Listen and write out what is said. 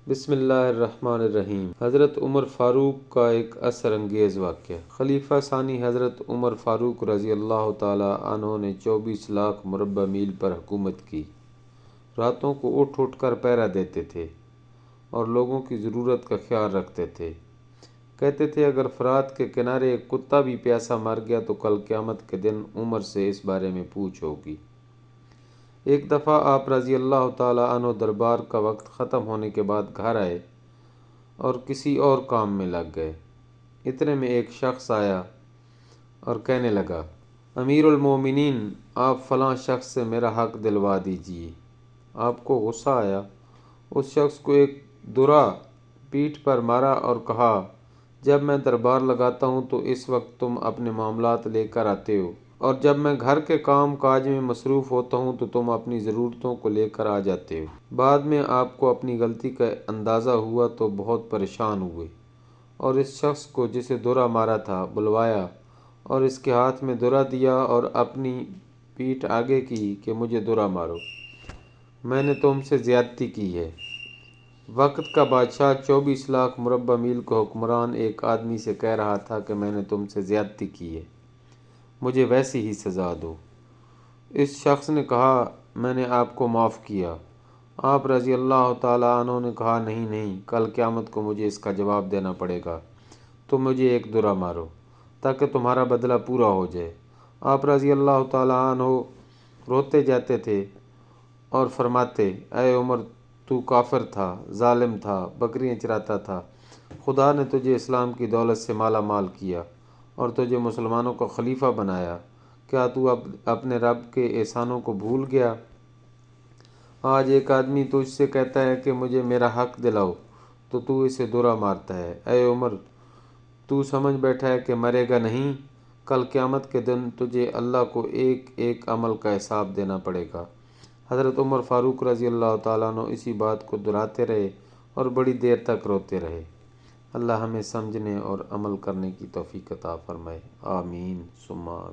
بسم اللہ الرحمن الرحیم۔ حضرت عمر فاروق کا ایک اثر انگیز واقعہ۔ خلیفہ ثانی حضرت عمر فاروق رضی اللہ تعالی عنہ نے 24 لاکھ مربع میل پر حکومت کی۔ راتوں کو اٹھ اٹھ کر پہرا دیتے تھے اور لوگوں کی ضرورت کا خیال رکھتے تھے۔ کہتے تھے اگر فرات کے کنارے ایک کتا بھی پیاسا مر گیا تو کل قیامت کے دن عمر سے اس بارے میں پوچھ ہوگی۔ ایک دفعہ آپ رضی اللہ تعالی عنہ دربار کا وقت ختم ہونے کے بعد گھر آئے اور کسی اور کام میں لگ گئے۔ اتنے میں ایک شخص آیا اور کہنے لگا، امیر المومنین، آپ فلاں شخص سے میرا حق دلوا دیجیے۔ آپ کو غصہ آیا، اس شخص کو ایک درہ پیٹھ پر مارا اور کہا، جب میں دربار لگاتا ہوں تو اس وقت تم اپنے معاملات لے کر آتے ہو، اور جب میں گھر کے کام کاج میں مصروف ہوتا ہوں تو تم اپنی ضرورتوں کو لے کر آ جاتے ہو۔ بعد میں آپ کو اپنی غلطی کا اندازہ ہوا تو بہت پریشان ہوئے اور اس شخص کو جسے درہ مارا تھا بلوایا اور اس کے ہاتھ میں درہ دیا اور اپنی پیٹھ آگے کی کہ مجھے درہ مارو، میں نے تم سے زیادتی کی ہے۔ وقت کا بادشاہ 24 لاکھ مربع میل کا حکمران ایک آدمی سے کہہ رہا تھا کہ میں نے تم سے زیادتی کی ہے، مجھے ویسی ہی سزا دو۔ اس شخص نے کہا، میں نے آپ کو معاف کیا۔ آپ رضی اللہ تعالی عنہ نے کہا، نہیں، کل قیامت کو مجھے اس کا جواب دینا پڑے گا، تو مجھے ایک درہ مارو تاکہ تمہارا بدلہ پورا ہو جائے۔ آپ رضی اللہ تعالی عنہ روتے جاتے تھے اور فرماتے، اے عمر، تو کافر تھا، ظالم تھا، بکریاں چراتا تھا، خدا نے تجھے اسلام کی دولت سے مالا مال کیا اور تجھے مسلمانوں کا خلیفہ بنایا، کیا تو اب اپنے رب کے احسانوں کو بھول گیا؟ آج ایک آدمی تجھ سے کہتا ہے کہ مجھے میرا حق دلاؤ تو اسے درہ مارتا ہے۔ اے عمر، تو سمجھ بیٹھا ہے کہ مرے گا نہیں؟ کل قیامت کے دن تجھے اللہ کو ایک ایک عمل کا حساب دینا پڑے گا۔ حضرت عمر فاروق رضی اللہ تعالیٰ عنہ اسی بات کو دہراتے رہے اور بڑی دیر تک روتے رہے۔ اللہ ہمیں سمجھنے اور عمل کرنے کی توفیق عطا فرمائے، آمین ثم آمین۔